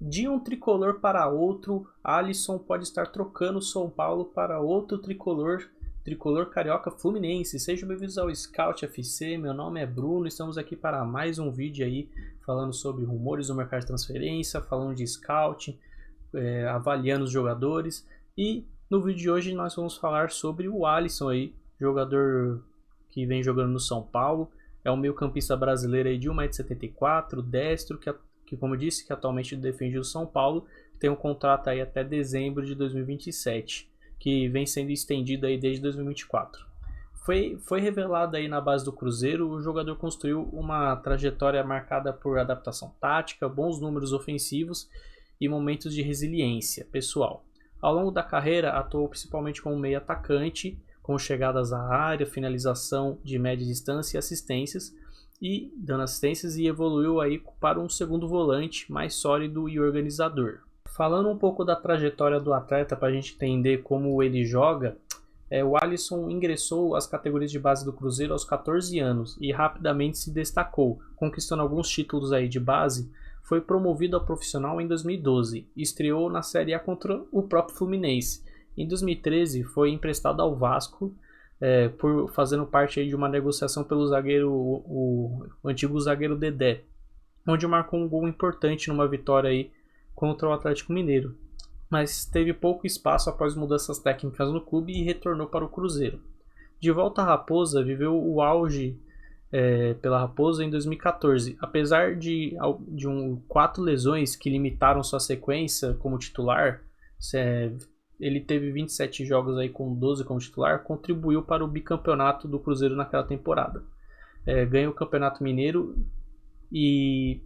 De um tricolor para outro, Alisson pode estar trocando o São Paulo para outro tricolor, tricolor carioca fluminense. Sejam bem-vindos ao Scout FC, meu nome é Bruno, estamos aqui para mais um vídeo aí falando sobre rumores do mercado de transferência, falando de scouting, avaliando os jogadores. E no vídeo de hoje nós vamos falar sobre o Alisson aí, jogador que vem jogando no São Paulo. É um meio-campista brasileiro aí de 1,74 m, destro, que como eu disse, que atualmente defende o São Paulo, tem um contrato aí até dezembro de 2027, que vem sendo estendido aí desde 2024. Foi revelado aí na base do Cruzeiro, o jogador construiu uma trajetória marcada por adaptação tática, bons números ofensivos e momentos de resiliência pessoal. Ao longo da carreira, atuou principalmente como meio atacante, com chegadas à área, finalização de média distância e assistências, e evoluiu aí para um segundo volante mais sólido e organizador. Falando um pouco da trajetória do atleta para a gente entender como ele joga, o Alisson ingressou às categorias de base do Cruzeiro aos 14 anos e rapidamente se destacou, conquistando alguns títulos aí de base. Foi promovido ao profissional em 2012 e estreou na Série A contra o próprio Fluminense. Em 2013 foi emprestado ao Vasco, por fazendo parte aí de uma negociação pelo zagueiro, o antigo zagueiro Dedé, onde marcou um gol importante numa vitória aí contra o Atlético Mineiro, mas teve pouco espaço após mudanças técnicas no clube e retornou para o Cruzeiro. De volta à Raposa, viveu o auge pela Raposa em 2014, apesar de 4 lesões que limitaram sua sequência como titular. Ele teve 27 jogos aí com 12 como titular, contribuiu para o bicampeonato do Cruzeiro naquela temporada. Ganhou o Campeonato Mineiro e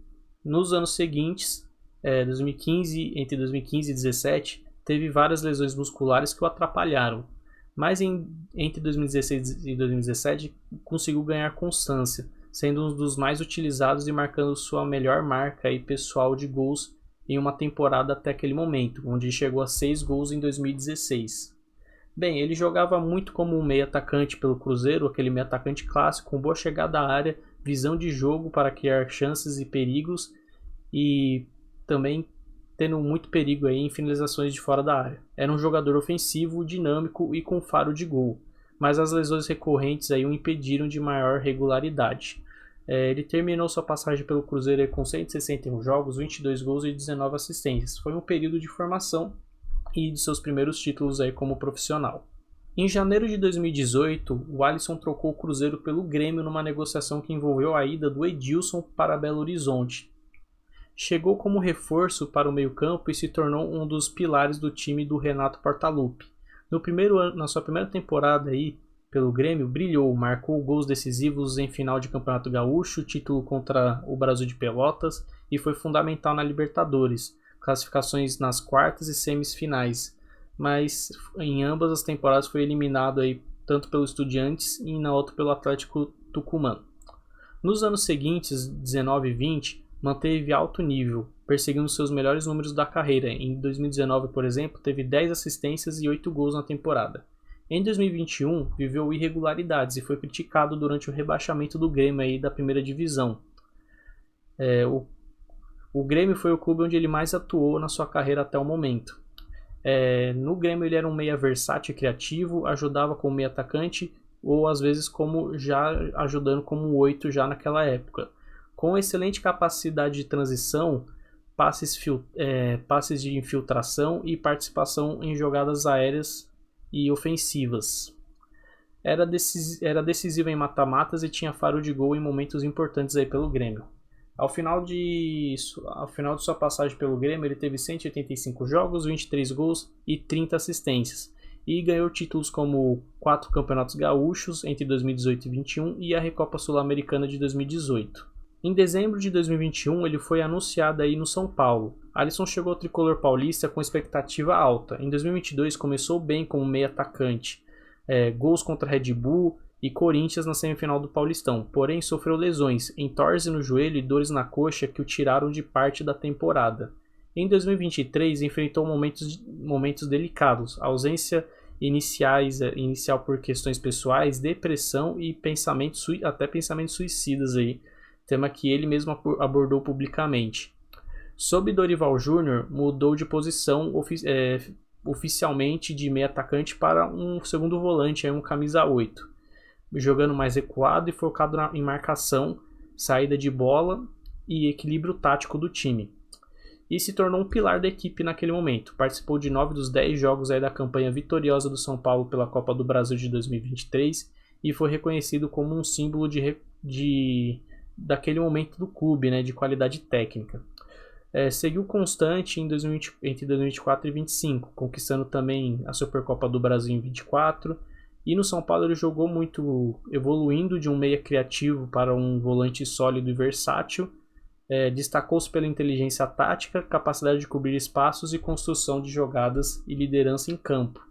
nos anos seguintes, entre 2015 e 2017, teve várias lesões musculares que o atrapalharam. Mas entre 2016 e 2017 conseguiu ganhar constância, sendo um dos mais utilizados e marcando sua melhor marca aí pessoal de gols em uma temporada até aquele momento, onde chegou a 6 gols em 2016. Bem, ele jogava muito como um meio atacante pelo Cruzeiro, aquele meio atacante clássico, com boa chegada à área, visão de jogo para criar chances e perigos, e também tendo muito perigo aí em finalizações de fora da área. Era um jogador ofensivo, dinâmico e com faro de gol, mas as lesões recorrentes aí o impediram de maior regularidade. Ele terminou sua passagem pelo Cruzeiro com 161 jogos, 22 gols e 19 assistências. Foi um período de formação e de seus primeiros títulos aí como profissional. Em janeiro de 2018, o Alisson trocou o Cruzeiro pelo Grêmio numa negociação que envolveu a ida do Edilson para Belo Horizonte. Chegou como reforço para o meio-campo e se tornou um dos pilares do time do Renato Portaluppi. Na sua primeira temporada aí, pelo Grêmio, brilhou, marcou gols decisivos em final de Campeonato Gaúcho, título contra o Brasil de Pelotas, e foi fundamental na Libertadores, classificações nas quartas e semifinais, mas em ambas as temporadas foi eliminado aí, tanto pelo Estudiantes e na outra pelo Atlético Tucumã. Nos anos seguintes, 19 e 20, manteve alto nível, perseguindo seus melhores números da carreira. Em 2019, por exemplo, teve 10 assistências e 8 gols na temporada. Em 2021, viveu irregularidades e foi criticado durante o rebaixamento do Grêmio aí da primeira divisão. O Grêmio foi o clube onde ele mais atuou na sua carreira até o momento. No Grêmio ele era um meia versátil e criativo, ajudava como meia atacante ou às vezes ajudando como 8 já naquela época. Com excelente capacidade de transição, passes de infiltração e participação em jogadas aéreas e ofensivas. Era decisivo em mata-matas e tinha faro de gol em momentos importantes aí pelo Grêmio. Ao final de sua passagem pelo Grêmio, ele teve 185 jogos, 23 gols e 30 assistências, e ganhou títulos como 4 campeonatos gaúchos entre 2018 e 2021 e a Recopa Sul-Americana de 2018. Em dezembro de 2021, ele foi anunciado aí no São Paulo. Alisson chegou ao tricolor paulista com expectativa alta. Em 2022 começou bem como meio atacante, gols contra Red Bull e Corinthians na semifinal do Paulistão, porém sofreu lesões, entorse no joelho e dores na coxa que o tiraram de parte da temporada. Em 2023 enfrentou momentos delicados, ausência inicial por questões pessoais, depressão e até pensamentos suicidas aí, tema que ele mesmo abordou publicamente. Sob Dorival Júnior, mudou de posição oficialmente de meio atacante para um segundo volante, um camisa 8, jogando mais recuado e focado em marcação, saída de bola e equilíbrio tático do time. E se tornou um pilar da equipe naquele momento. Participou de 9 dos 10 jogos da campanha vitoriosa do São Paulo pela Copa do Brasil de 2023 e foi reconhecido como um símbolo daquele momento do clube, né, de qualidade técnica. Seguiu constante entre 2024 e 2025, conquistando também a Supercopa do Brasil em 2024. E no São Paulo ele jogou muito, evoluindo de um meia criativo para um volante sólido e versátil. Destacou-se pela inteligência tática, capacidade de cobrir espaços e construção de jogadas e liderança em campo.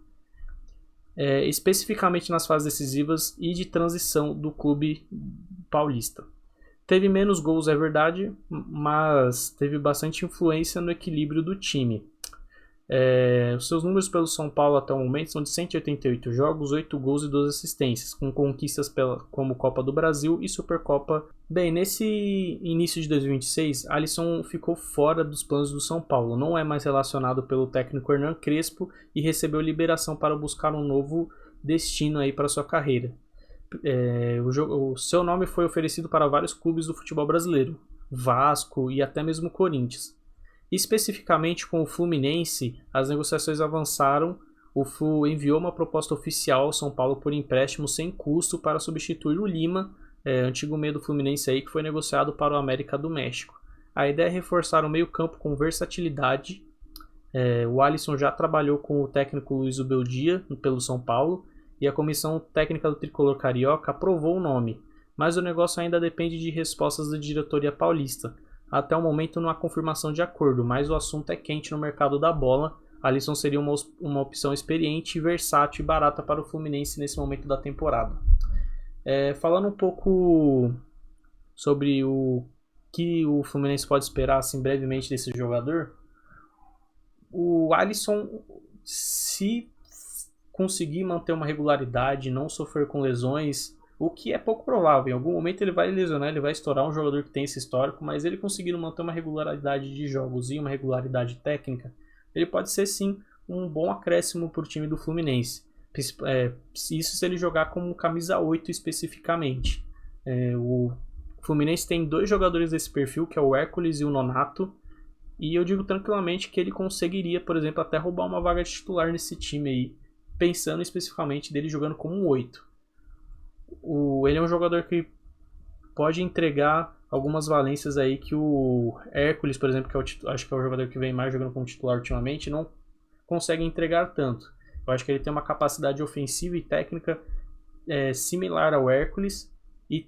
Especificamente nas fases decisivas e de transição do clube paulista. Teve menos gols, é verdade, mas teve bastante influência no equilíbrio do time. Os seus números pelo São Paulo até o momento são de 188 jogos, 8 gols e 12 assistências, com conquistas como Copa do Brasil e Supercopa. Bem, nesse início de 2026, Alisson ficou fora dos planos do São Paulo, não é mais relacionado pelo técnico Hernan Crespo e recebeu liberação para buscar um novo destino aí para sua carreira. O seu nome foi oferecido para vários clubes do futebol brasileiro, Vasco e até mesmo Corinthians. Especificamente com o Fluminense, as negociações avançaram. O Flu enviou uma proposta oficial ao São Paulo por empréstimo sem custo para substituir o Lima, antigo meia do Fluminense aí, que foi negociado para o América do México. A ideia é reforçar o meio-campo com versatilidade. O Alisson já trabalhou com o técnico Luiz Ubeldia pelo São Paulo e a comissão técnica do tricolor carioca aprovou o nome, mas o negócio ainda depende de respostas da diretoria paulista. Até o momento não há confirmação de acordo, mas o assunto é quente no mercado da bola. Alisson seria uma opção experiente, versátil e barata para o Fluminense nesse momento da temporada. Falando um pouco sobre o que o Fluminense pode esperar assim, brevemente desse jogador, o Alisson, se conseguir manter uma regularidade, não sofrer com lesões, o que é pouco provável. Em algum momento ele vai lesionar, ele vai estourar, um jogador que tem esse histórico, mas ele conseguindo manter uma regularidade de jogos e uma regularidade técnica, ele pode ser sim um bom acréscimo para o time do Fluminense. Isso se ele jogar como camisa 8 especificamente. O Fluminense tem 2 jogadores desse perfil, que é o Hércules e o Nonato, e eu digo tranquilamente que ele conseguiria, por exemplo, até roubar uma vaga de titular nesse time aí, pensando especificamente dele jogando como um 8. Ele é um jogador que pode entregar algumas valências aí que o Hércules, por exemplo, que acho que é o jogador que vem mais jogando como titular ultimamente, não consegue entregar tanto. Eu acho que ele tem uma capacidade ofensiva e técnica similar ao Hércules e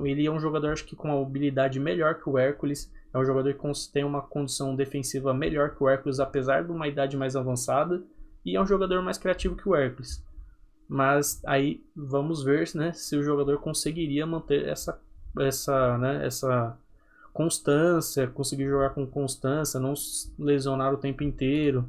ele é um jogador acho que com uma mobilidade melhor que o Hércules. É um jogador que tem uma condição defensiva melhor que o Hércules, apesar de uma idade mais avançada, e é um jogador mais criativo que o Hércules. Mas aí vamos ver, né, se o jogador conseguiria manter essa constância, conseguir jogar com constância, não lesionar o tempo inteiro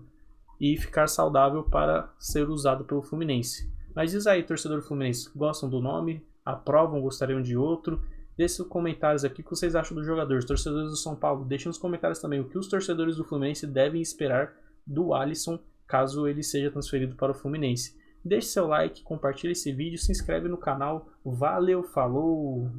e ficar saudável para ser usado pelo Fluminense. Mas diz aí, torcedor do Fluminense, gostam do nome? Aprovam? Gostariam de outro? Deixe os comentários aqui o que vocês acham do jogador. Os torcedores do São Paulo, deixem nos comentários também o que os torcedores do Fluminense devem esperar do Alisson caso ele seja transferido para o Fluminense. Deixe seu like, compartilhe esse vídeo, se inscreve no canal. Valeu, falou!